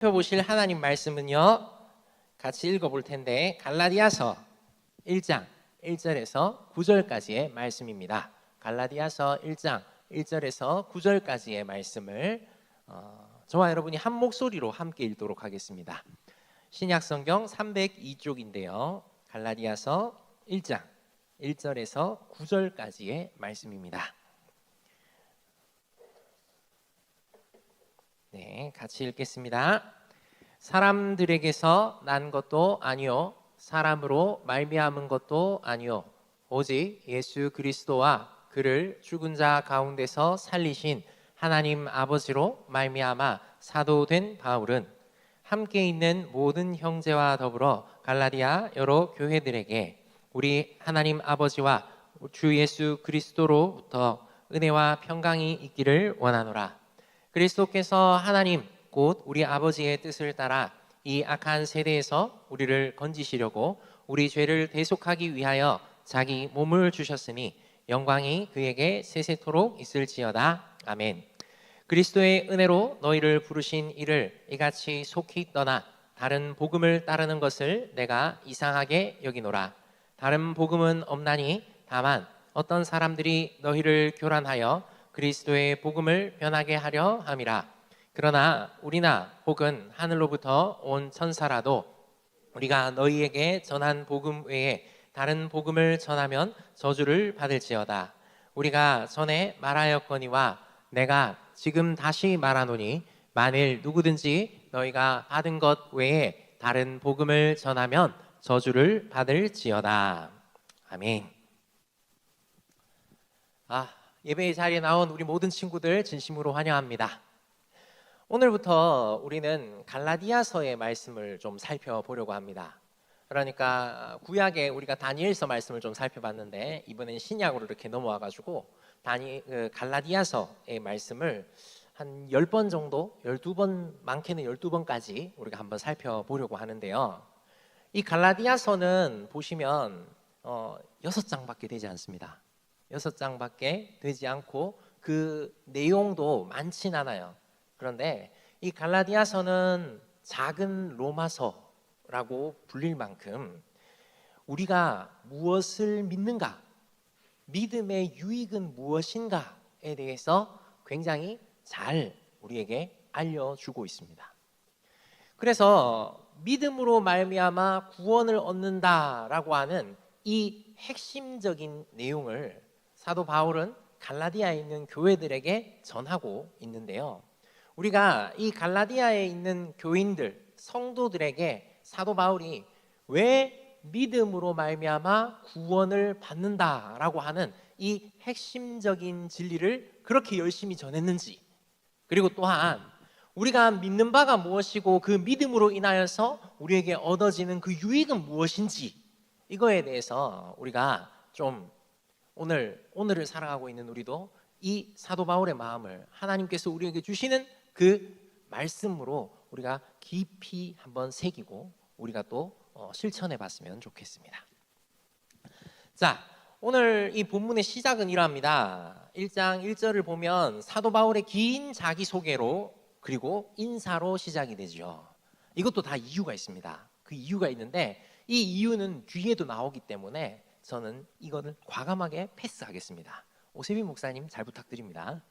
살펴보실 하나님 말씀은요, 같이 읽어볼 텐데 갈라디아서 1장 1절에서 9절까지의 말씀입니다. 갈라디아서 1장 1절에서 9절까지의 말씀을 저와 여러분이 한 목소리로 함께 읽도록 하겠습니다. 신약성경 302쪽인데요. 갈라디아서 1장 1절에서 9절까지의 말씀입니다. 네, 같이 읽겠습니다. 사람들에게서 난 것도 아니요 사람으로 말미암은 것도 아니요 오직 예수 그리스도와 그를 죽은 자 가운데서 살리신 하나님 아버지로 말미암아 사도된 바울은 함께 있는 모든 형제와 더불어 갈라디아 여러 교회들에게 우리 하나님 아버지와 주 예수 그리스도로부터 은혜와 평강이 있기를 원하노라. 그리스도께서 하나님 곧 우리 아버지의 뜻을 따라 이 악한 세대에서 우리를 건지시려고 우리 죄를 대속하기 위하여 자기 몸을 주셨으니 영광이 그에게 세세토록 있을지어다. 아멘. 그리스도의 은혜로 너희를 부르신 이를 이같이 속히 떠나 다른 복음을 따르는 것을 내가 이상하게 여기노라. 다른 복음은 없나니 다만 어떤 사람들이 너희를 교란하여 그리스도의 복음을 변하게 하려 함이라. 그러나 우리나 혹은 하늘로부터 온 천사라도 우리가 너희에게 전한 복음 외에 다른 복음을 전하면 저주를 받을지어다. 우리가 전에 말하였거니와 내가 지금 다시 말하노니 만일 누구든지 너희가 받은 것 외에 다른 복음을 전하면 저주를 받을지어다. 아멘. 예배의 자리에 나온 우리 모든 친구들 진심으로 환영합니다. 오늘부터 우리는 갈라디아서의 말씀을 좀 살펴보려고 합니다. 그러니까 구약에 우리가 다니엘서 말씀을 좀 살펴봤는데 이번엔 신약으로 이렇게 넘어와가지고 갈라디아서의 말씀을 한 10번 정도, 12번, 많게는 12번까지 우리가 한번 살펴보려고 하는데요. 이 갈라디아서는 보시면 6장밖에 되지 않습니다. 6장밖에 되지 않고 그 내용도 많진 않아요. 그런데 이 갈라디아서는 작은 로마서라고 불릴 만큼 우리가 무엇을 믿는가, 믿음의 유익은 무엇인가에 대해서 굉장히 잘 우리에게 알려주고 있습니다. 그래서 믿음으로 말미암아 구원을 얻는다라고 하는 이 핵심적인 내용을 사도 바울은 갈라디아에 있는 교회들에게 전하고 있는데요. 우리가 이 갈라디아에 있는 교인들, 성도들에게 사도 바울이 왜 믿음으로 말미암아 구원을 받는다라고 하는 이 핵심적인 진리를 그렇게 열심히 전했는지, 그리고 또한 우리가 믿는 바가 무엇이고 그 믿음으로 인하여서 우리에게 얻어지는 그 유익은 무엇인지, 이거에 대해서 우리가 좀 오늘을 살아가고 있는 우리도 이 사도 바울의 마음을 하나님께서 우리에게 주시는 그 말씀으로 우리가 깊이 한번 새기고 우리가 또 실천해 봤으면 좋겠습니다. 자, 오늘 이 본문의 시작은 이러합니다. 1장 1절을 보면 사도 바울의 긴 자기소개로 그리고 인사로 시작이 되죠. 이것도 다 이유가 있습니다. 그 이유가 있는데 이 이유는 뒤에도 나오기 때문에 저는 이거는 과감하게 패스하겠습니다. 오세빈 목사님 잘 부탁드립니다.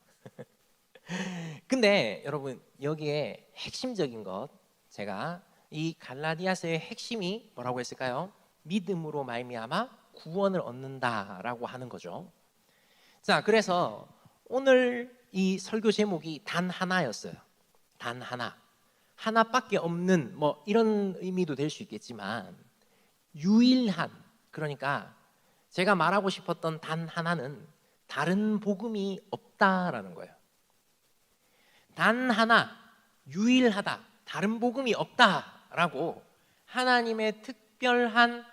근데 여러분, 여기에 핵심적인 것, 제가 이 갈라디아서의 핵심이 뭐라고 했을까요? 믿음으로 말미암아 구원을 얻는다라고 하는 거죠. 자, 그래서 오늘 이 설교 제목이 단 하나였어요. 단 하나밖에 없는 뭐 이런 의미도 될 수 있겠지만 유일한, 그러니까 제가 말하고 싶었던 단 하나는 다른 복음이 없다라는 거예요. 단 하나, 유일하다, 다른 복음이 없다라고 하나님의 특별한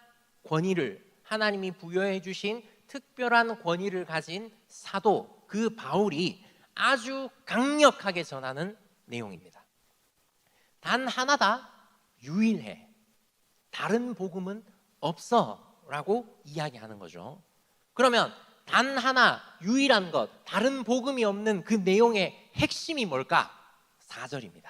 권위를, 하나님이 부여해 주신 특별한 권위를 가진 사도 그 바울이 아주 강력하게 전하는 내용입니다. 단 하나다, 유일해, 다른 복음은 없어 라고 이야기하는 거죠. 그러면 단 하나, 유일한 것, 다른 복음이 없는 그 내용의 핵심이 뭘까? 4절입니다.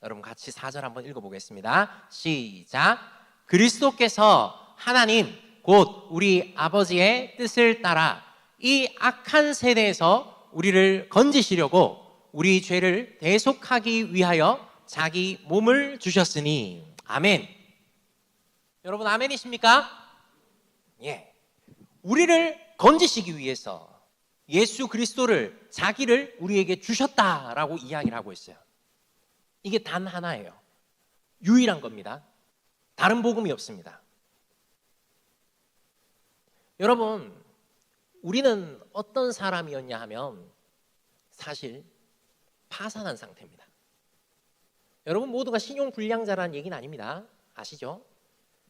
여러분 같이 4절 한번 읽어보겠습니다. 시작. 그리스도께서 하나님 곧 우리 아버지의 뜻을 따라 이 악한 세대에서 우리를 건지시려고 우리 죄를 대속하기 위하여 자기 몸을 주셨으니. 아멘. 여러분 아멘이십니까? 예. 우리를 건지시기 위해서 예수 그리스도를, 자기를 우리에게 주셨다라고 이야기를 하고 있어요. 이게 단 하나예요. 유일한 겁니다. 다른 복음이 없습니다. 여러분, 우리는 어떤 사람이었냐 하면 사실 파산한 상태입니다. 여러분 모두가 신용불량자라는 얘기는 아닙니다. 아시죠?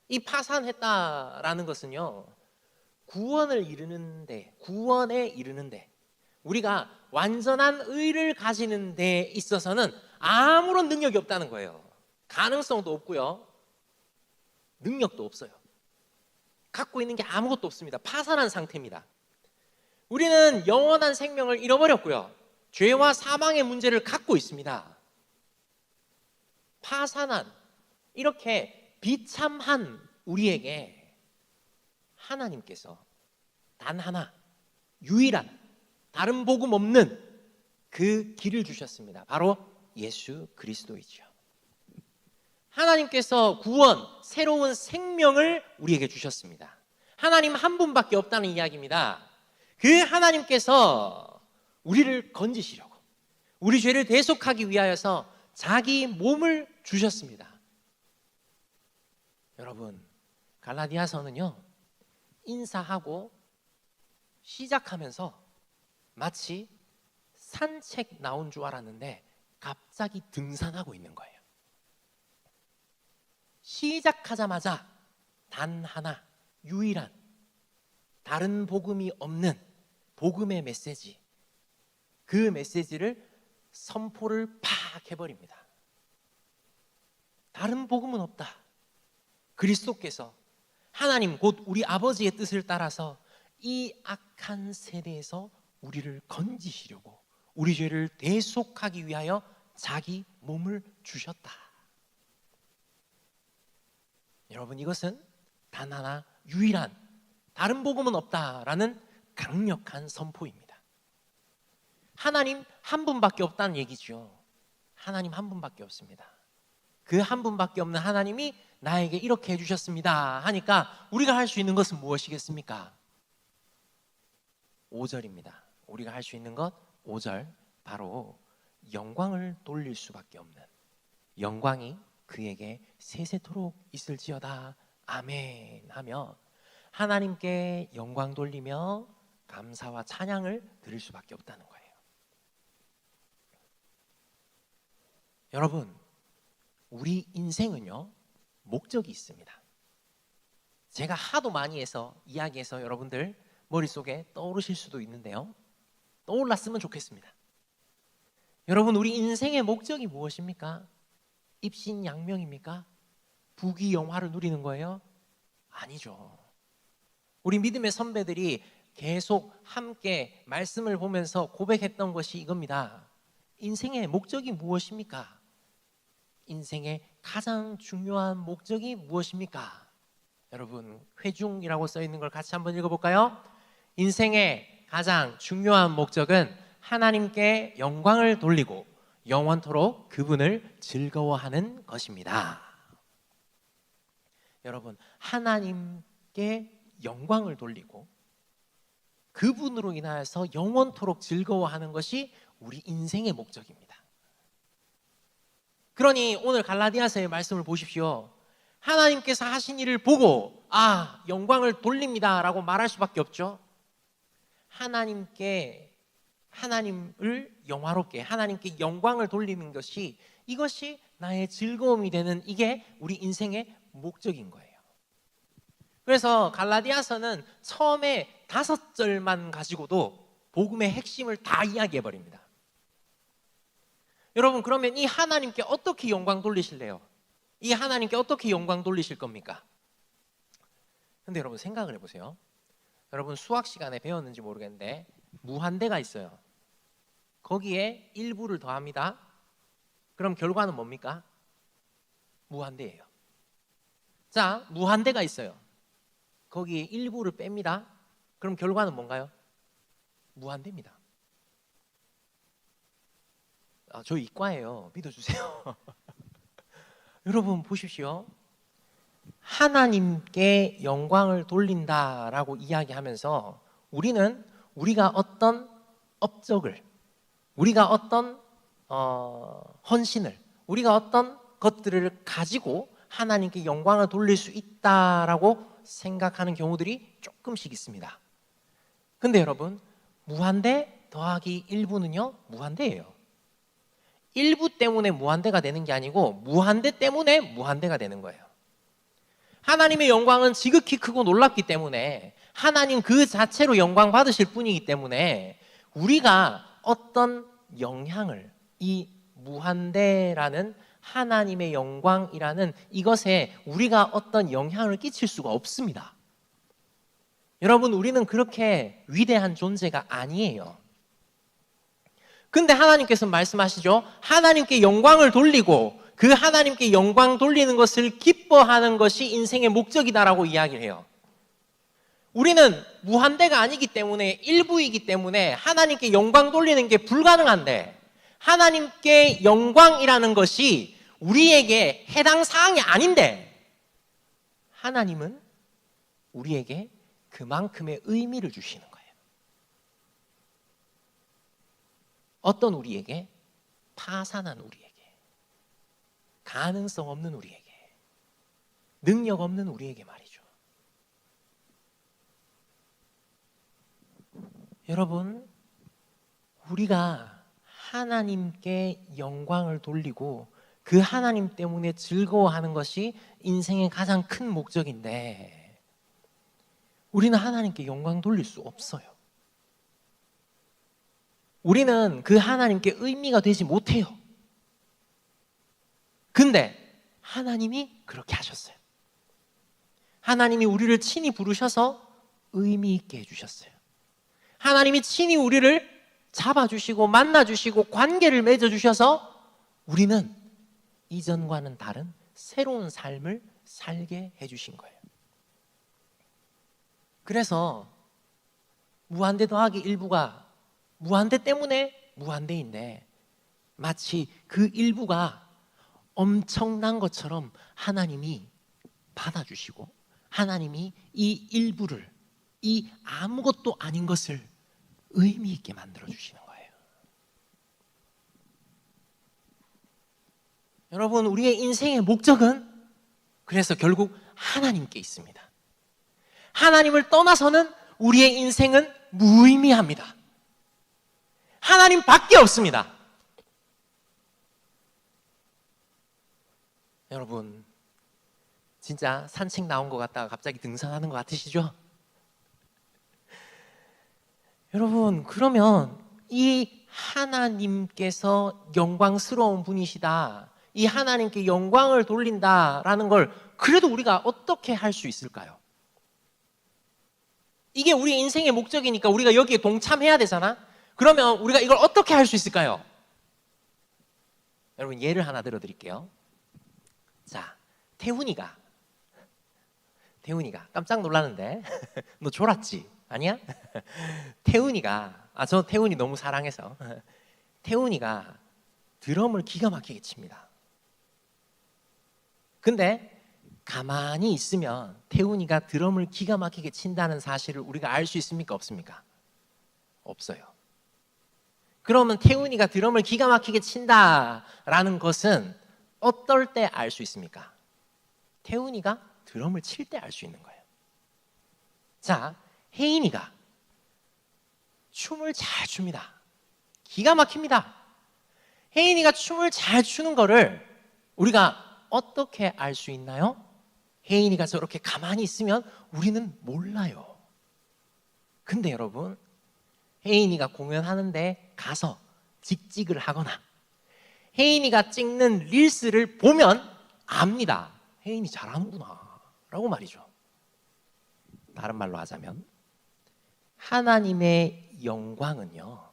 이 파산했다라는 것은요, 구원에 이르는데 우리가 완전한 의를 가지는 데 있어서는 아무런 능력이 없다는 거예요. 가능성도 없고요, 능력도 없어요. 갖고 있는 게 아무것도 없습니다. 파산한 상태입니다. 우리는 영원한 생명을 잃어버렸고요, 죄와 사망의 문제를 갖고 있습니다. 파산한, 이렇게 비참한 우리에게 하나님께서 단 하나, 유일한, 다른 복음 없는 그 길을 주셨습니다. 바로 예수 그리스도이죠. 하나님께서 구원, 새로운 생명을 우리에게 주셨습니다. 하나님 한 분밖에 없다는 이야기입니다. 그 하나님께서 우리를 건지시려고, 우리 죄를 대속하기 위하여서 자기 몸을 주셨습니다. 여러분, 갈라디아서는요, 인사하고 시작하면서 마치 산책 나온 줄 알았는데 갑자기 등산하고 있는 거예요. 시작하자마자 단 하나, 유일한, 다른 복음이 없는 복음의 메시지, 그 메시지를 선포를 팍 해버립니다. 다른 복음은 없다. 그리스도께서 하나님 곧 우리 아버지의 뜻을 따라서 이 악한 세대에서 우리를 건지시려고, 우리 죄를 대속하기 위하여 자기 몸을 주셨다. 여러분, 이것은 단 하나, 유일한, 다른 복음은 없다라는 강력한 선포입니다. 하나님 한 분밖에 없다는 얘기죠. 하나님 한 분밖에 없습니다. 그 한 분밖에 없는 하나님이 나에게 이렇게 해주셨습니다 하니까 우리가 할 수 있는 것은 무엇이겠습니까? 5절입니다. 우리가 할 수 있는 것 5절, 바로 영광을 돌릴 수밖에 없는, 영광이 그에게 세세토록 있을지어다 아멘 하며 하나님께 영광 돌리며 감사와 찬양을 드릴 수밖에 없다는 거예요. 여러분, 우리 인생은요, 목적이 있습니다. 제가 하도 많이 해서, 이야기해서 여러분들 머릿속에 떠오르실 수도 있는데요, 떠올랐으면 좋겠습니다. 여러분, 우리 인생의 목적이 무엇입니까? 입신양명입니까? 부귀영화를 누리는 거예요? 아니죠. 우리 믿음의 선배들이 계속 함께 말씀을 보면서 고백했던 것이 이겁니다. 인생의 목적이 무엇입니까? 인생의 가장 중요한 목적이 무엇입니까? 여러분, 회중이라고 써 있는 걸 같이 한번 읽어볼까요? 인생의 가장 중요한 목적은 하나님께 영광을 돌리고 영원토록 그분을 즐거워하는 것입니다. 여러분, 하나님께 영광을 돌리고 그분으로 인하여서 영원토록 즐거워하는 것이 우리 인생의 목적입니다. 그러니 오늘 갈라디아서의 말씀을 보십시오. 하나님께서 하신 일을 보고 영광을 돌립니다 라고 말할 수밖에 없죠. 하나님을 영화롭게, 하나님께 영광을 돌리는 것이, 이것이 나의 즐거움이 되는, 이게 우리 인생의 목적인 거예요. 그래서 갈라디아서는 처음에 5절만 가지고도 복음의 핵심을 다 이야기해 버립니다. 여러분, 그러면 이 하나님께 어떻게 영광 돌리실래요? 이 하나님께 어떻게 영광 돌리실 겁니까? 근데 여러분 생각을 해보세요. 여러분 수학 시간에 배웠는지 모르겠는데 무한대가 있어요. 거기에 1부를 더합니다. 그럼 결과는 뭡니까? 무한대예요. 자, 무한대가 있어요. 거기에 일부를 뺍니다. 그럼 결과는 뭔가요? 무한대입니다. 저 이과예요. 믿어주세요. 여러분 보십시오. 하나님께 영광을 돌린다라고 이야기하면서 우리가 어떤 업적을, 우리가 어떤 헌신을, 우리가 어떤 것들을 가지고 하나님께 영광을 돌릴 수 있다라고 생각하는 경우들이 조금씩 있습니다. 근데 여러분, 무한대 더하기 1부는요 무한대예요. 1부 때문에 무한대가 되는 게 아니고 무한대 때문에 무한대가 되는 거예요. 하나님의 영광은 지극히 크고 놀랍기 때문에 하나님 그 자체로 영광 받으실 분이기 때문에 우리가 어떤 영향을, 이 무한대라는 하나님의 영광이라는 이것에 우리가 어떤 영향을 끼칠 수가 없습니다. 여러분, 우리는 그렇게 위대한 존재가 아니에요. 근데 하나님께서 말씀하시죠. 하나님께 영광을 돌리고 그 하나님께 영광 돌리는 것을 기뻐하는 것이 인생의 목적이다라고 이야기를 해요. 우리는 무한대가 아니기 때문에 일부이기 때문에 하나님께 영광 돌리는 게 불가능한데, 하나님께 영광이라는 것이 우리에게 해당 사항이 아닌데 하나님은 우리에게 그만큼의 의미를 주시는 거예요. 어떤 우리에게? 파산한 우리에게, 가능성 없는 우리에게, 능력 없는 우리에게 말이죠. 여러분, 우리가 하나님께 영광을 돌리고 그 하나님 때문에 즐거워하는 것이 인생의 가장 큰 목적인데 우리는 하나님께 영광 돌릴 수 없어요. 우리는 그 하나님께 의미가 되지 못해요. 근데 하나님이 그렇게 하셨어요. 하나님이 우리를 친히 부르셔서 의미 있게 해주셨어요. 하나님이 친히 우리를 잡아주시고 만나주시고 관계를 맺어주셔서 우리는 이전과는 다른 새로운 삶을 살게 해주신 거예요. 그래서 무한대 더하기 일부가 무한대 때문에 무한대인데 마치 그 일부가 엄청난 것처럼 하나님이 받아주시고 하나님이 이 일부를, 이 아무것도 아닌 것을 의미 있게 만들어 주시는 거예요. 여러분, 우리의 인생의 목적은 그래서 결국 하나님께 있습니다. 하나님을 떠나서는 우리의 인생은 무의미합니다. 하나님밖에 없습니다. 여러분, 진짜 산책 나온 것 같다가 갑자기 등산하는 것 같으시죠? 여러분, 그러면 이 하나님께서 영광스러운 분이시다, 이 하나님께 영광을 돌린다라는 걸 그래도 우리가 어떻게 할 수 있을까요? 이게 우리 인생의 목적이니까 우리가 여기에 동참해야 되잖아. 그러면 우리가 이걸 어떻게 할 수 있을까요? 여러분, 예를 하나 들어드릴게요. 자, 태훈이가 깜짝 놀라는데 너 졸았지? 아니야? 태훈이가 저 태훈이 너무 사랑해서 태훈이가 드럼을 기가 막히게 칩니다. 근데 가만히 있으면 태훈이가 드럼을 기가 막히게 친다는 사실을 우리가 알 수 있습니까? 없습니까? 없어요. 그러면 태훈이가 드럼을 기가 막히게 친다라는 것은 어떨 때 알 수 있습니까? 태훈이가 드럼을 칠 때 알 수 있는 거예요. 자, 혜인이가 춤을 잘 춥니다. 기가 막힙니다. 혜인이가 춤을 잘 추는 거를 우리가 어떻게 알 수 있나요? 혜인이가 저렇게 가만히 있으면 우리는 몰라요. 근데 여러분, 혜인이가 공연하는데 가서 직직을 하거나 혜인이가 찍는 릴스를 보면 압니다. 혜인이 잘하는구나 라고 말이죠. 다른 말로 하자면 하나님의 영광은요,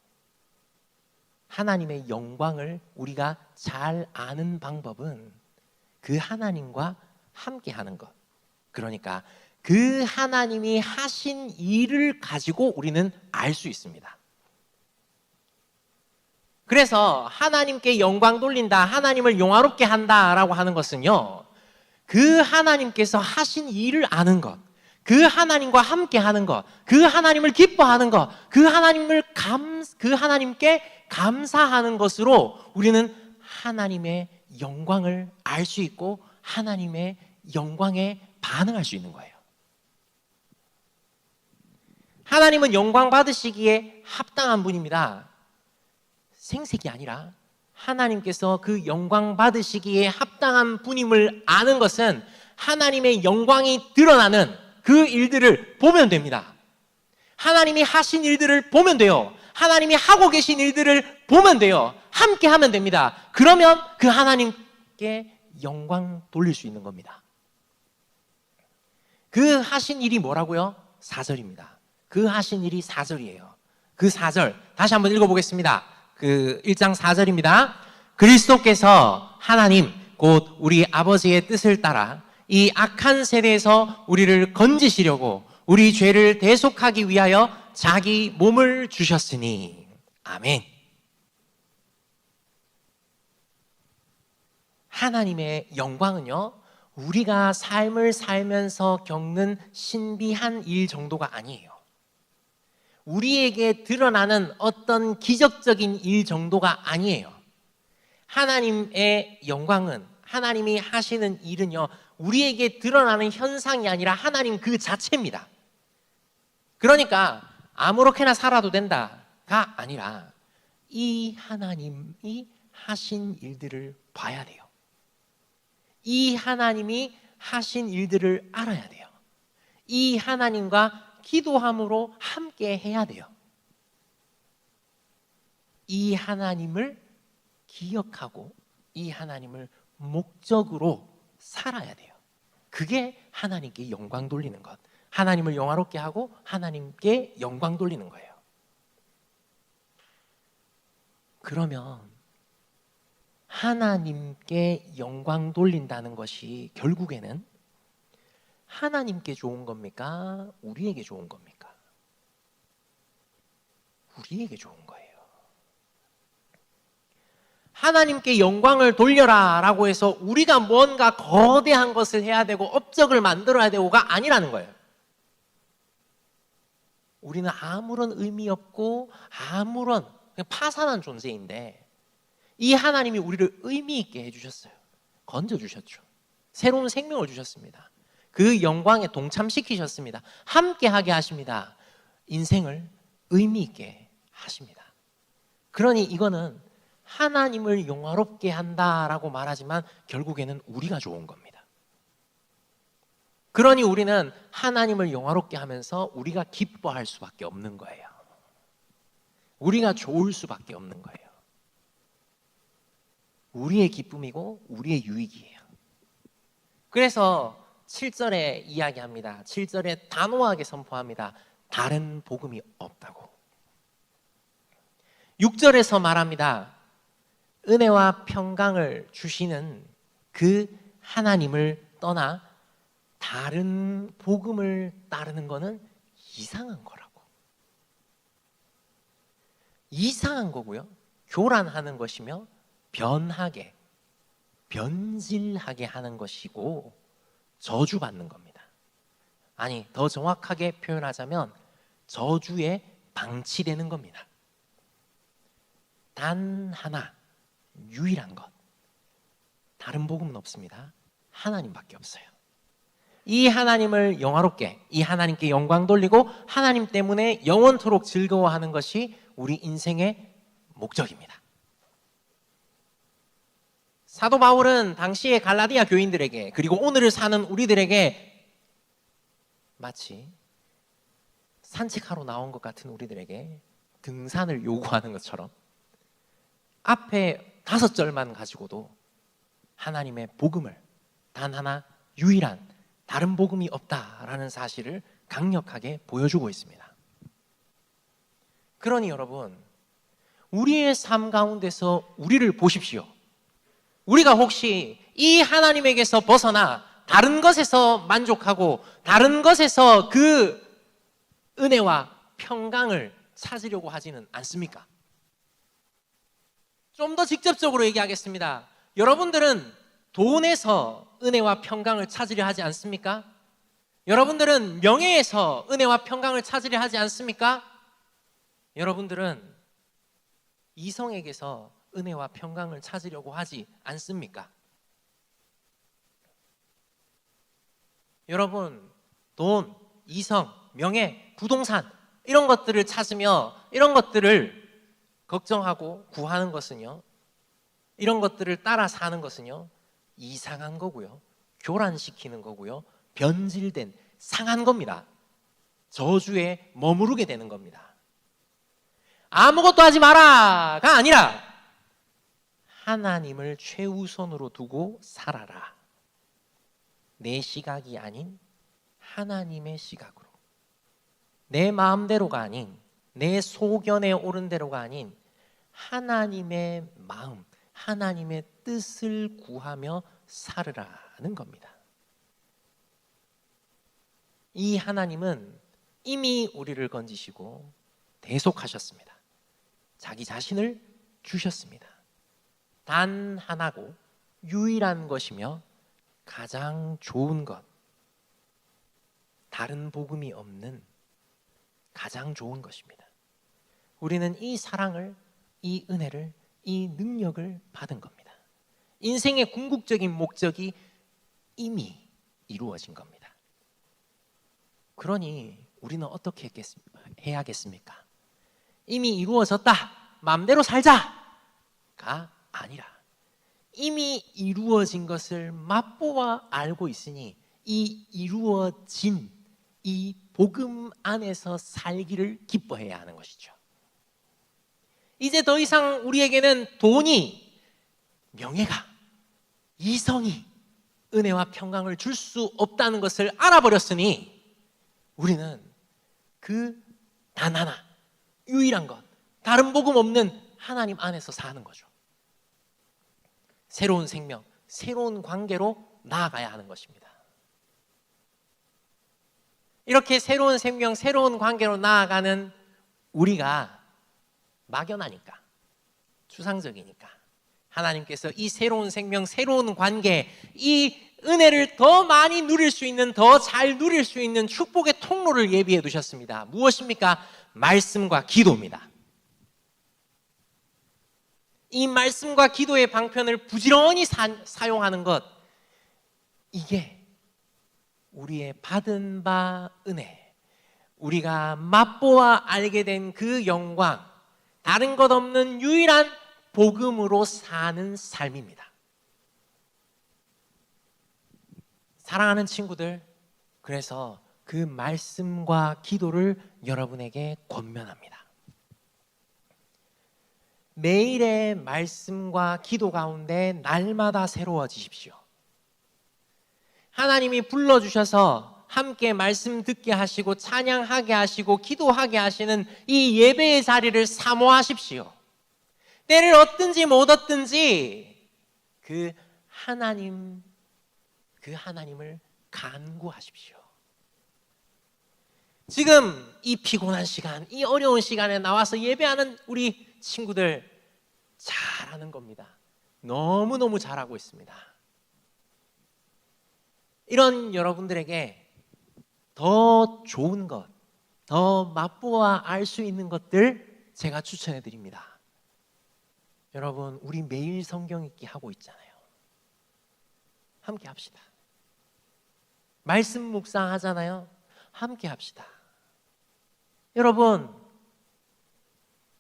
하나님의 영광을 우리가 잘 아는 방법은 그 하나님과 함께 하는 것. 그러니까 그 하나님이 하신 일을 가지고 우리는 알 수 있습니다. 그래서 하나님께 영광 돌린다, 하나님을 영화롭게 한다라고 하는 것은요, 그 하나님께서 하신 일을 아는 것, 그 하나님과 함께 하는 것, 그 하나님을 기뻐하는 것, 그 하나님께 감사하는 것으로 우리는 하나님의 영광을 알 수 있고 하나님의 영광에 반응할 수 있는 거예요. 하나님은 영광 받으시기에 합당한 분입니다. 생색이 아니라 하나님께서 그 영광 받으시기에 합당한 분임을 아는 것은 하나님의 영광이 드러나는 그 일들을 보면 됩니다. 하나님이 하신 일들을 보면 돼요. 하나님이 하고 계신 일들을 보면 돼요. 함께 하면 됩니다. 그러면 그 하나님께 영광 돌릴 수 있는 겁니다. 그 하신 일이 뭐라고요? 4절입니다. 그 하신 일이 4절이에요. 그 4절 다시 한번 읽어보겠습니다. 그 1장 4절입니다. 그리스도께서 하나님 곧 우리 아버지의 뜻을 따라 이 악한 세대에서 우리를 건지시려고 우리 죄를 대속하기 위하여 자기 몸을 주셨으니. 아멘. 하나님의 영광은요, 우리가 삶을 살면서 겪는 신비한 일 정도가 아니에요. 우리에게 드러나는 어떤 기적적인 일 정도가 아니에요. 하나님의 영광은, 하나님이 하시는 일은요, 우리에게 드러나는 현상이 아니라 하나님 그 자체입니다. 그러니까 아무렇게나 살아도 된다가 아니라 이 하나님이 하신 일들을 봐야 돼요. 이 하나님이 하신 일들을 알아야 돼요. 이 하나님과 기도함으로 함께 해야 돼요. 이 하나님을 기억하고 이 하나님을 목적으로 살아야 돼요. 그게 하나님께 영광 돌리는 것, 하나님을 영화롭게 하고 하나님께 영광 돌리는 거예요. 그러면 하나님께 영광 돌린다는 것이 결국에는 하나님께 좋은 겁니까? 우리에게 좋은 겁니까? 우리에게 좋은 거예요. 하나님께 영광을 돌려라 라고 해서 우리가 뭔가 거대한 것을 해야 되고 업적을 만들어야 되고가 아니라는 거예요. 우리는 아무런 의미 없고 아무런 그냥 파산한 존재인데 이 하나님이 우리를 의미 있게 해주셨어요. 건져주셨죠. 새로운 생명을 주셨습니다. 그 영광에 동참시키셨습니다. 함께하게 하십니다. 인생을 의미 있게 하십니다. 그러니 이거는 하나님을 영화롭게 한다라고 말하지만 결국에는 우리가 좋은 겁니다. 그러니 우리는 하나님을 영화롭게 하면서 우리가 기뻐할 수밖에 없는 거예요. 우리가 좋을 수밖에 없는 거예요. 우리의 기쁨이고 우리의 유익이에요. 그래서 7절에 이야기합니다. 7절에 단호하게 선포합니다. 다른 복음이 없다고. 6절에서 말합니다. 은혜와 평강을 주시는 그 하나님을 떠나 다른 복음을 따르는 것은 이상한 거라고. 이상한 거고요. 교란하는 것이며 변하게, 변질하게 하는 것이고 저주받는 겁니다. 아니, 더 정확하게 표현하자면 저주에 방치되는 겁니다. 단 하나, 유일한 것, 다른 복음은 없습니다. 하나님밖에 없어요. 이 하나님을 영화롭게, 이 하나님께 영광 돌리고 하나님 때문에 영원토록 즐거워하는 것이 우리 인생의 목적입니다. 사도 바울은 당시의 갈라디아 교인들에게 그리고 오늘을 사는 우리들에게 마치 산책하러 나온 것 같은 우리들에게 등산을 요구하는 것처럼 앞에 5절만 가지고도 하나님의 복음을 단 하나 유일한 다른 복음이 없다라는 사실을 강력하게 보여주고 있습니다. 그러니 여러분, 우리의 삶 가운데서 우리를 보십시오. 우리가 혹시 이 하나님에게서 벗어나 다른 것에서 만족하고 다른 것에서 그 은혜와 평강을 찾으려고 하지는 않습니까? 좀 더 직접적으로 얘기하겠습니다. 여러분들은 돈에서 은혜와 평강을 찾으려 하지 않습니까? 여러분들은 명예에서 은혜와 평강을 찾으려 하지 않습니까? 여러분들은 이성에게서 은혜와 평강을 찾으려고 하지 않습니까? 여러분, 돈, 이성, 명예, 부동산 이런 것들을 찾으며 이런 것들을 걱정하고 구하는 것은요, 이런 것들을 따라 사는 것은요, 이상한 거고요, 교란시키는 거고요, 변질된 상한 겁니다. 저주에 머무르게 되는 겁니다. 아무것도 하지 마라가 아니라 하나님을 최우선으로 두고 살아라. 내 시각이 아닌 하나님의 시각으로, 내 마음대로가 아닌 내 소견에 오른 대로가 아닌 하나님의 마음, 하나님의 뜻을 구하며 살으라는 겁니다. 이 하나님은 이미 우리를 건지시고 대속하셨습니다. 자기 자신을 주셨습니다. 단 하나고 유일한 것이며 가장 좋은 것, 다른 복음이 없는 가장 좋은 것입니다. 우리는 이 사랑을, 이 은혜를, 이 능력을 받은 겁니다. 인생의 궁극적인 목적이 이미 이루어진 겁니다. 그러니 우리는 어떻게 해야겠습니까? 이미 이루어졌다, 마음대로 살자가 아니라 이미 이루어진 것을 맛보아 알고 있으니 이 이루어진 이 복음 안에서 살기를 기뻐해야 하는 것이죠. 이제 더 이상 우리에게는 돈이, 명예가, 이성이 은혜와 평강을 줄 수 없다는 것을 알아버렸으니 우리는 그 단 하나, 유일한 것, 다른 복음 없는 하나님 안에서 사는 거죠. 새로운 생명, 새로운 관계로 나아가야 하는 것입니다. 이렇게 새로운 생명, 새로운 관계로 나아가는 우리가 막연하니까, 추상적이니까 하나님께서 이 새로운 생명, 새로운 관계, 이 은혜를 더 많이 누릴 수 있는, 더 잘 누릴 수 있는 축복의 통로를 예비해 두셨습니다. 무엇입니까? 말씀과 기도입니다. 이 말씀과 기도의 방편을 부지런히 사용하는 것, 이게 우리의 받은 바 은혜, 우리가 맛보아 알게 된 그 영광, 다른 것 없는 유일한 복음으로 사는 삶입니다. 사랑하는 친구들, 그래서 그 말씀과 기도를 여러분에게 권면합니다. 매일의 말씀과 기도 가운데 날마다 새로워지십시오. 하나님이 불러주셔서 함께 말씀 듣게 하시고 찬양하게 하시고 기도하게 하시는 이 예배의 자리를 사모하십시오. 때를 얻든지 못 얻든지 그 하나님을 간구하십시오. 지금 이 피곤한 시간, 이 어려운 시간에 나와서 예배하는 우리 친구들 잘하는 겁니다. 너무너무 잘하고 있습니다. 이런 여러분들에게 더 좋은 것, 더 맛보아 알 수 있는 것들 제가 추천해 드립니다. 여러분, 우리 매일 성경 읽기 하고 있잖아요. 함께 합시다. 말씀 묵상하잖아요. 함께 합시다. 여러분,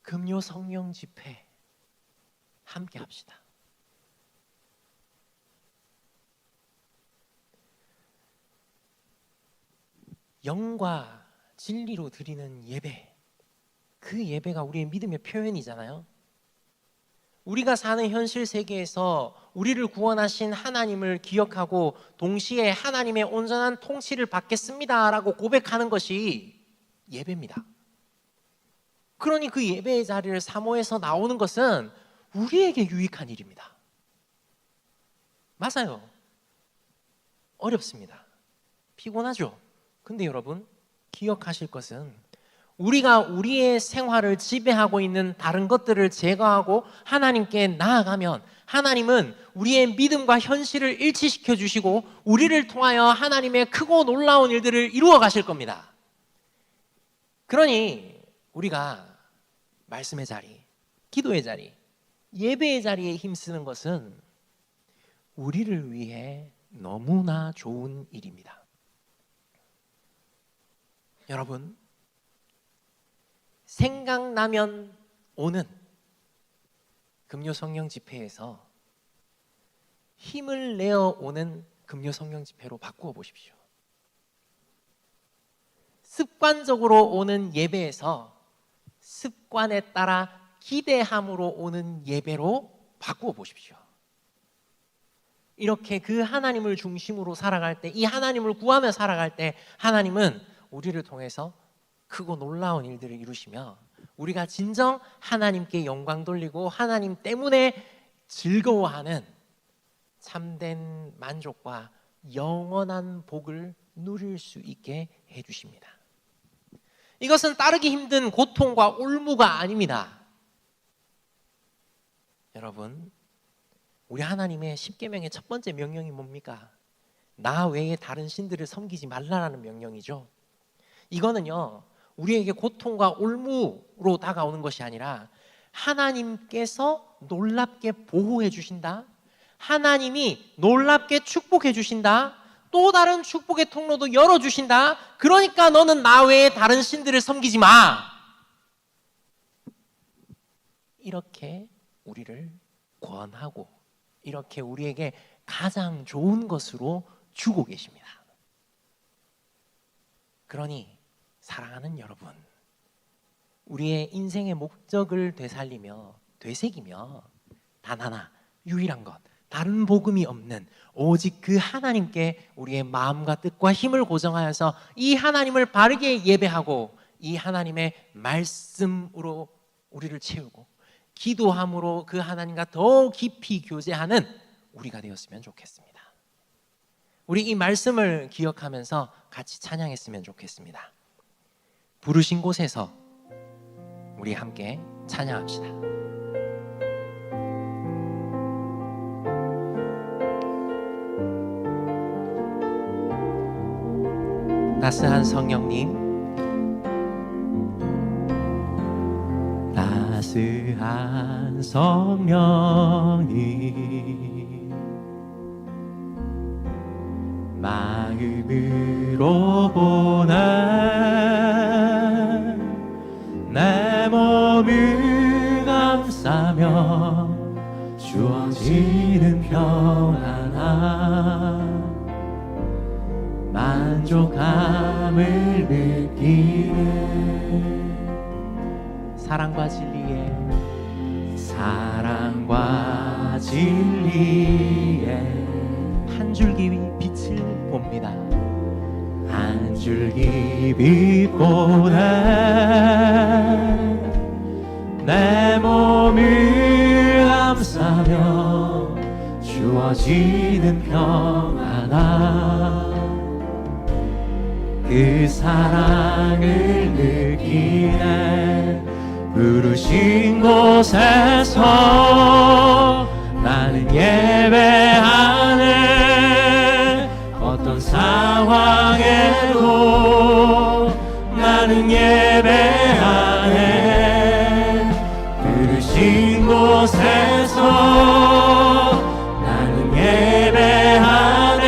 금요 성령 집회 함께 합시다. 영과 진리로 드리는 예배, 그 예배가 우리의 믿음의 표현이잖아요. 우리가 사는 현실 세계에서 우리를 구원하신 하나님을 기억하고 동시에 하나님의 온전한 통치를 받겠습니다라고 고백하는 것이 예배입니다. 그러니 그 예배의 자리를 사모해서 나오는 것은 우리에게 유익한 일입니다. 맞아요. 어렵습니다. 피곤하죠. 근데 여러분 기억하실 것은 우리가 우리의 생활을 지배하고 있는 다른 것들을 제거하고 하나님께 나아가면 하나님은 우리의 믿음과 현실을 일치시켜 주시고 우리를 통하여 하나님의 크고 놀라운 일들을 이루어 가실 겁니다. 그러니 우리가 말씀의 자리, 기도의 자리, 예배의 자리에 힘쓰는 것은 우리를 위해 너무나 좋은 일입니다. 여러분, 생각나면 오는 금요 성령 집회에서 힘을 내어 오는 금요 성령 집회로 바꾸어 보십시오. 습관적으로 오는 예배에서 습관에 따라 기대함으로 오는 예배로 바꾸어 보십시오. 이렇게 그 하나님을 중심으로 살아갈 때, 이 하나님을 구하며 살아갈 때 하나님은 우리를 통해서 크고 놀라운 일들을 이루시며 우리가 진정 하나님께 영광 돌리고 하나님 때문에 즐거워하는 참된 만족과 영원한 복을 누릴 수 있게 해주십니다. 이것은 따르기 힘든 고통과 올무가 아닙니다. 여러분, 우리 하나님의 십계명의 첫 번째 명령이 뭡니까? 나 외에 다른 신들을 섬기지 말라라는 명령이죠. 이거는요, 우리에게 고통과 올무로 다가오는 것이 아니라 하나님께서 놀랍게 보호해 주신다, 하나님이 놀랍게 축복해 주신다, 또 다른 축복의 통로도 열어주신다. 그러니까 너는 나 외에 다른 신들을 섬기지 마. 이렇게 우리를 권하고 이렇게 우리에게 가장 좋은 것으로 주고 계십니다. 그러니 사랑하는 여러분, 우리의 인생의 목적을 되새기며 단 하나 유일한 것, 다른 복음이 없는 오직 그 하나님께 우리의 마음과 뜻과 힘을 고정하여서 이 하나님을 바르게 예배하고 이 하나님의 말씀으로 우리를 채우고 기도함으로 그 하나님과 더 깊이 교제하는 우리가 되었으면 좋겠습니다. 우리 이 말씀을 기억하면서 같이 찬양했으면 좋겠습니다. 부르신 곳에서 우리 함께 찬양합시다. 따스한 성령님, 따스한 성령님, 마음으로 보내 내 몸을 감싸며 주어지는 평안함, 만족함을 느끼네. 사랑과 진리에 한 줄기 빛을 봅니다. 한 줄기 빛 보내 내 몸을 감싸며 주어지는 평안함, 그 사랑을 느끼네. 부르신 곳에서 나는 예배하네. 어떤 상황에도 나는 예배하네. 부르신 곳에서 나는 예배하네.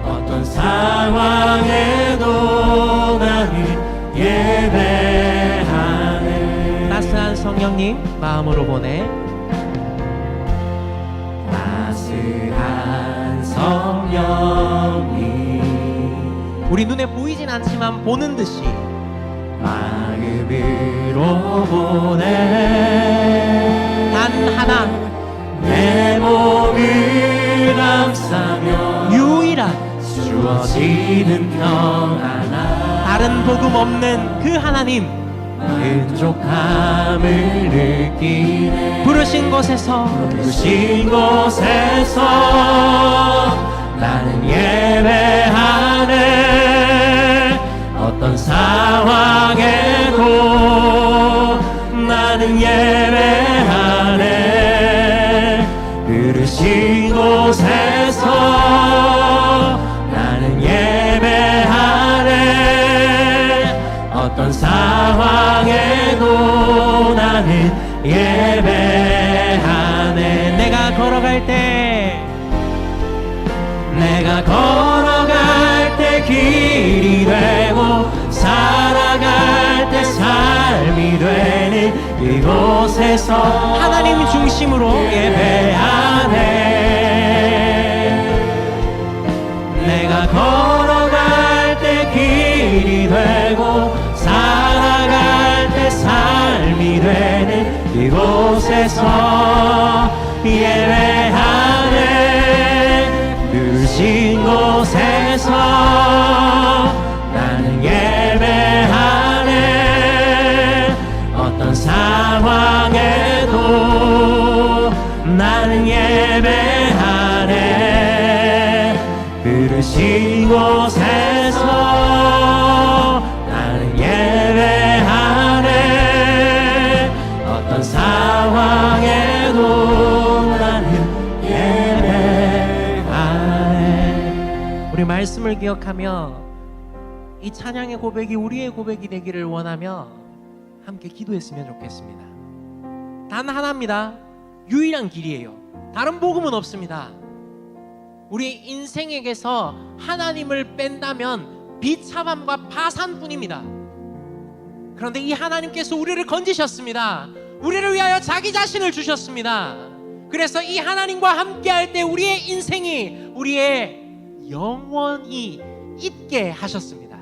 어떤 상황에도 나는 예배하네. 따스한 성령님 마음으로 보내. 따스한 성령님, 우리 눈에 보이진 않지만 보는 듯이 마음으로 보내. 단 하나 내 몸을 감싸며 유일한 주어지는 평안함, 다른 복음 없는 그 하나님, 만족함을 느끼네. 부르신 곳에서 나는 예배하네. 어떤 상황에도 나는 예배하네. 부르신 곳에서 나는 예배하네. 어떤 상황에도 나는 예배하네. 내가 걸어갈 때 길이 되고 살아갈 때 삶이 되는 이곳에서 하나님 중심으로 예배하네. 내가 걸어갈 때 길이 되고 살아갈 때 삶이 되는 이곳에서 예배하네. 누르신 곳에서 나는 예배하네. 어떤 상황에도 나는 예배하네. 부르신 곳에서 나는 예배하네. 어떤 상황에도 나는 예배하네. 우리 말씀을 기억하며 이 찬양의 고백이 우리의 고백이 되기를 원하며 함께 기도했으면 좋겠습니다. 단 하나입니다. 유일한 길이에요. 다른 복음은 없습니다. 우리 인생에게서 하나님을 뺀다면 비참함과 파산뿐입니다. 그런데 이 하나님께서 우리를 건지셨습니다. 우리를 위하여 자기 자신을 주셨습니다. 그래서 이 하나님과 함께할 때 우리의 인생이 우리의 영원히 있게 하셨습니다.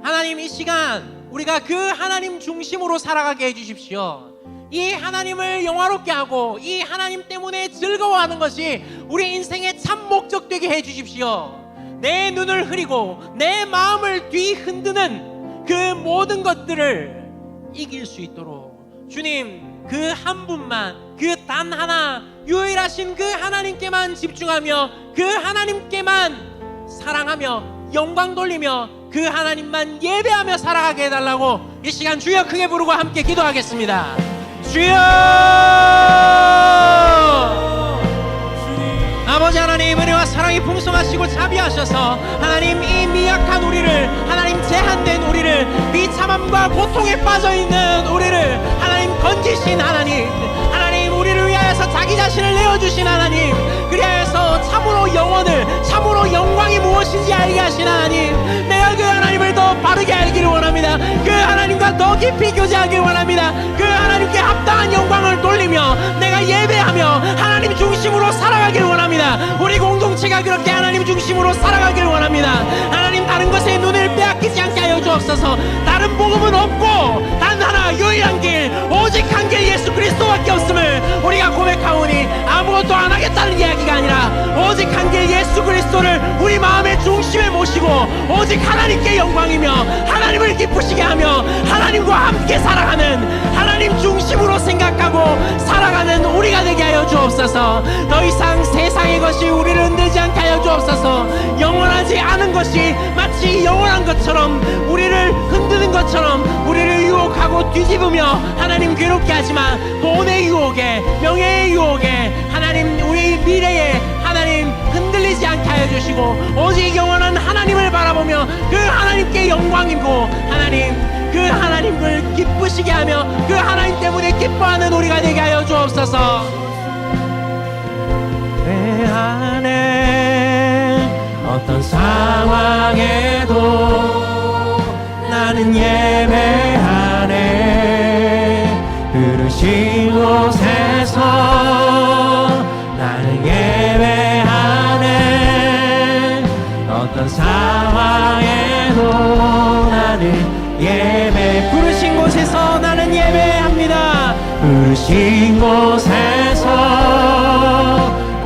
하나님, 이 시간 우리가 그 하나님 중심으로 살아가게 해주십시오. 이 하나님을 영화롭게 하고 이 하나님 때문에 즐거워하는 것이 우리 인생의 참 목적 되게 해주십시오. 내 눈을 흐리고 내 마음을 뒤흔드는 그 모든 것들을 이길 수 있도록 주님, 그 한 분만, 그 단 하나 유일하신 그 하나님께만 집중하며 그 하나님께만 사랑하며 영광 돌리며 그 하나님만 예배하며 살아가게 해달라고 이 시간 주여 크게 부르고 함께 기도하겠습니다. 주여! 아버지 하나님, 은혜와 사랑이 풍성하시고 자비하셔서 하나님, 이 미약한 우리를, 하나님 제한된 우리를, 비참함과 고통에 빠져있는 우리를 하나님 건지신 하나님, 하나님 우리를 위하여서 자기 자신을 내어주신 하나님, 그리하여서 참으로 영혼을, 참으로 영광이 무엇인지 알게 하신 하나님, 내가 그 하나님을 더 바르게 알기를 원합니다. 그 하나님과 더 깊이 교제하기를 원합니다. 그 하나님께 합당한 영광을 돌리며 내가 예배하며 하나님 중심으로 살아가기를 원합니다. 우리 공동체가 그렇게 하나님 중심으로 살아가기를 원합니다. 하나님, 다른 것에 눈을 빼앗기지 않게 하여 주옵소서. 다른 복음은 없고 단 하나 유일한 길, 오직 한 길 예수 그리스도밖에 없음을 우리가 고백하오니 아무것도 안 하겠다는 이야기가 아니라 오직 한 길 예수 그리스도를 우리 마음의 중심에 모시고 오직 하나님께 영광이며 하나님을 기쁘시게 하며 하나님과 함께 살아가는, 하나님 중심으로 생각하고 살아가는 우리가 되게 하여 주옵소서. 더 이상 세상의 것이 우리를 흔들지 않게 하여 주옵소서. 영원하지 않은 것이 마치 영원한 것처럼 우리를 흔드는 것처럼 우리를 유혹하고 뒤집으며 하나님 괴롭게 하지만 돈의 유혹에, 명예의 유혹에, 하나님 우리 미래에 하나님 흔들리지 않게 하여 주시고 오직 영원한 하나님을 바라보며 그 하나님께 영광이고 하나님 그 하나님을 기쁘시게 하며 그 하나님 때문에 기뻐하는 우리가 되게 하여 주옵소서. 내 안에 어떤 상황에도 나는 예배하네. 부르신 곳에서 나는 예배하네. 어떤 상황에도 나는 예배, 부르신 곳에서 나는 예배합니다. 부르신 곳에서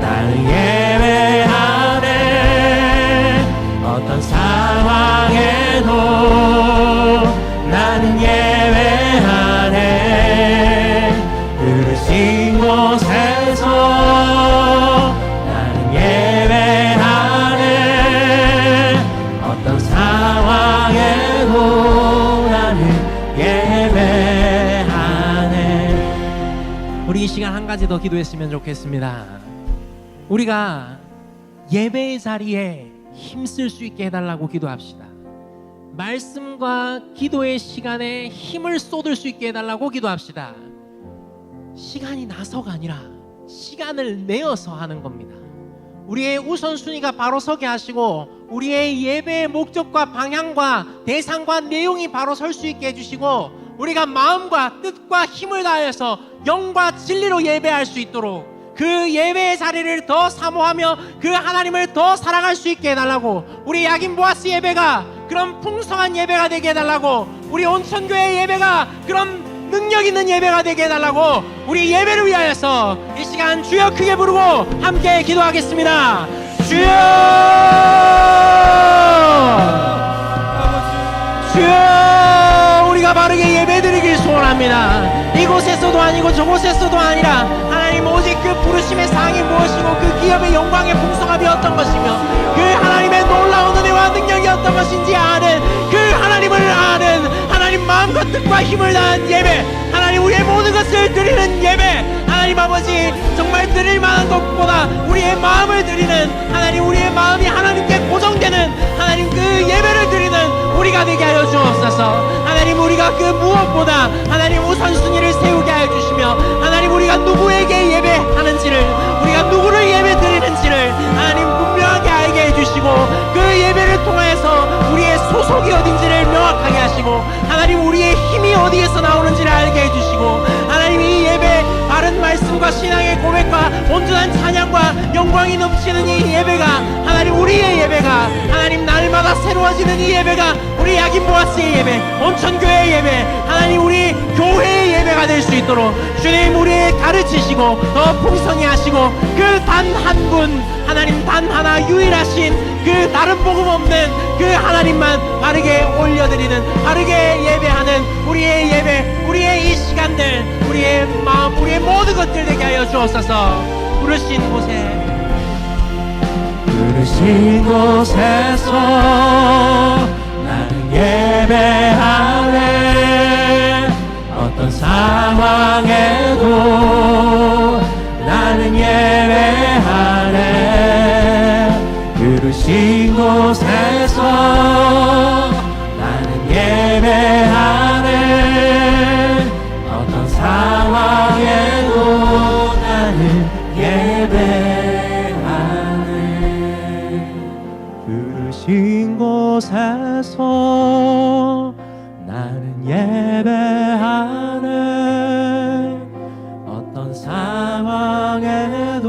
나는 예배하네. 어떤 상황에도 나는 가지 더 기도했으면 좋겠습니다. 우리가 예배의 자리에 힘쓸 수 있게 해달라고 기도합시다. 말씀과 기도의 시간에 힘을 쏟을 수 있게 해달라고 기도합시다. 시간이 나서가 아니라 시간을 내어서 하는 겁니다. 우리의 우선순위가 바로 서게 하시고 우리의 예배의 목적과 방향과 대상과 내용이 바로 설 수 있게 해주시고 우리가 마음과 뜻과 힘을 다해서 영과 진리로 예배할 수 있도록 그 예배의 자리를 더 사모하며 그 하나님을 더 사랑할 수 있게 해달라고, 우리 야긴 보아스 예배가 그런 풍성한 예배가 되게 해달라고, 우리 온천교회 예배가 그런 능력 있는 예배가 되게 해달라고, 우리 예배를 위하여서 이 시간 주여 크게 부르고 함께 기도하겠습니다. 주여, 주여, 우리가 바르게 예배드리길 소원합니다. 이곳에서도 아니고 저곳에서도 아니라 하나님 오직 그 부르심의 사항이 무엇이고 그 기업의 영광의 풍성함이 어떤 것이며 그 하나님의 놀라운 은혜와 능력이 어떤 것인지 아는 그 하나님을 아는 하나님 마음과 뜻과 힘을 다한 예배, 하나님 우리의 모든 것을 드리는 예배, 하나님 아버지 정말 드릴 만한 것보다 우리의 마음을 드리는, 하나님 우리의 마음이 하나님께 고정되는 하나님 그 예배를 드리는 우리가 되게 하여 주옵소서. 하나님 우리가 그 무엇보다 하나님 우선순위를 세우게 하여 주시며 하나님 우리가 누구에게 예배하는지를, 우리가 누구를 예배 드리는지를 하나님 분명하게 알게 해주시고 그 예배를 통해서 우리의 소속이 어딘지를 명확하게 하시고 하나님 우리의 힘이 어디에서 나오는지를 알게 해주시고 하나님 이 예배 바른 말씀과 신앙의 고백과 온전한 찬양과 영광이 넘치는 이 예배가 하나님 우리의 예배가 하나님 날마다 새로워지는 이 예배가 우리 야긴 보아스의 예배, 온천교회의 예배, 하나님 우리 교회의 예배가 될 수 있도록 주님 우리의 가르치시고 더 풍성히 하시고 그 단 한 분 하나님 단 하나 유일하신 그 다른 복음 없는 그 하나님만 바르게 올려드리는, 바르게 예배하는 우리의 예배, 우리의 이 시간들, 우리의 마음, 우리의 모든 것들 되게 하여 주옵소서. 부르신 곳에서 나는 예배하네. 어떤 상황에도 나는 예배하네. 부르신 곳에서 나는 예배하네. 어떤 상황에도 나는 예배하네. 부르신 곳에서 나는 예배하네. 어떤 상황에도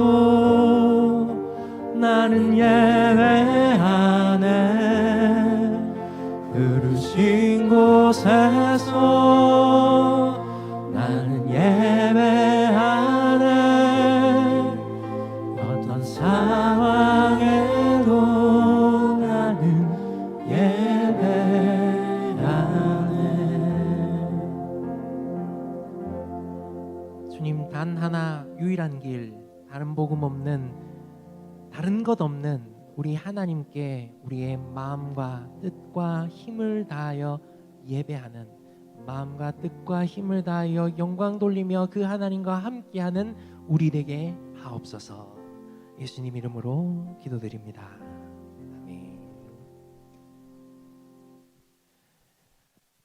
나는 예배하네. 부르신 곳에서 나는 예배하네. 어떤 상황에도 나는 예배하네. 주님 단 하나 유일한 길, 다른 복음 없는, 다른 것 없는 우리 하나님께 우리의 마음과 뜻과 힘을 다하여 예배하는, 마음과 뜻과 힘을 다하여 영광 돌리며 그 하나님과 함께하는 우리 되게 하옵소서. 예수님 이름으로 기도드립니다. 아멘.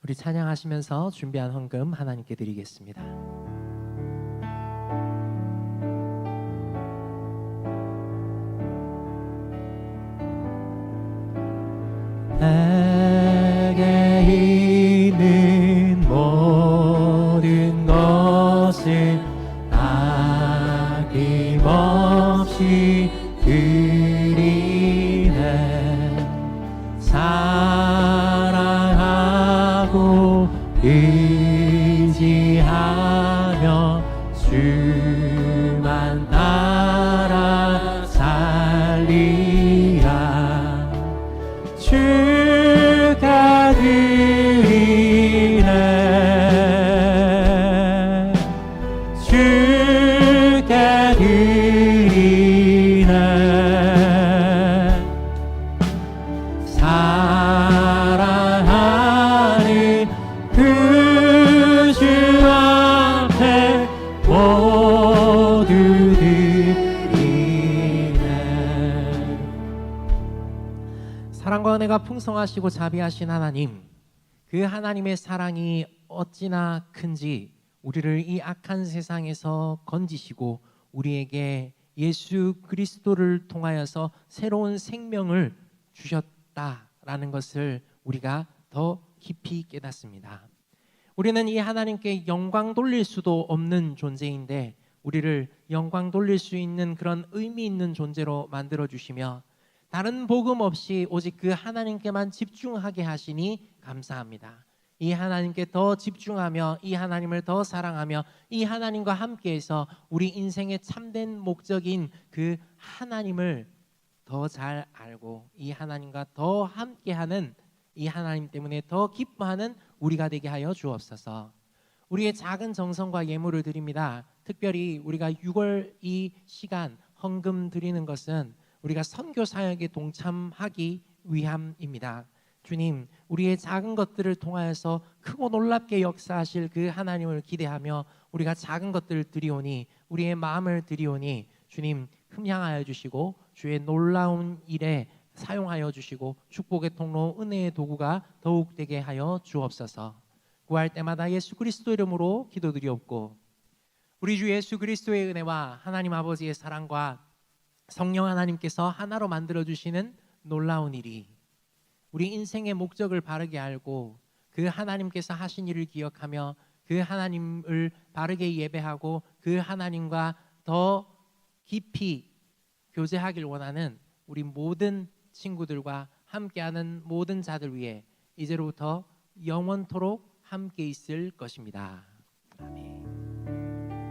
우리 찬양하시면서 준비한 헌금 하나님께 드리겠습니다. 내게 있는 모든 것을 아낌없이 드리네. 사랑하고 의지하며 주만 따라 살리라. 주가 드리네. 주가 드리네. 사랑하는 그 주 앞에 사랑과 은혜가 풍성하시고 자비하신 하나님, 그 하나님의 사랑이 어찌나 큰지 우리를 이 악한 세상에서 건지시고 우리에게 예수 그리스도를 통하여서 새로운 생명을 주셨다라는 것을 우리가 더 깊이 깨닫습니다. 우리는 이 하나님께 영광 돌릴 수도 없는 존재인데 우리를 영광 돌릴 수 있는 그런 의미 있는 존재로 만들어 주시며 다른 복음 없이 오직 그 하나님께만 집중하게 하시니 감사합니다. 이 하나님께 더 집중하며 이 하나님을 더 사랑하며 이 하나님과 함께해서 우리 인생의 참된 목적인 그 하나님을 더 잘 알고 이 하나님과 더 함께하는 이 하나님 때문에 더 기뻐하는 우리가 되게 하여 주옵소서. 우리의 작은 정성과 예물을 드립니다. 특별히 우리가 6월 이 시간 헌금 드리는 것은 우리가 선교 사역에 동참하기 위함입니다. 주님, 우리의 작은 것들을 통하여서 크고 놀랍게 역사하실 그 하나님을 기대하며 우리가 작은 것들을 드리오니 우리의 마음을 드리오니 주님 흠향하여 주시고 주의 놀라운 일에 사용하여 주시고 축복의 통로 은혜의 도구가 더욱 되게 하여 주옵소서. 구할 때마다 예수 그리스도 이름으로 기도드리옵고 우리 주 예수 그리스도의 은혜와 하나님 아버지의 사랑과 성령 하나님께서 하나로 만들어 주시는 놀라운 일이 우리 인생의 목적을 바르게 알고 그 하나님께서 하신 일을 기억하며 그 하나님을 바르게 예배하고 그 하나님과 더 깊이 교제하길 원하는 우리 모든 친구들과 함께하는 모든 자들 위해 이제로부터 영원토록 함께 있을 것입니다. 아멘.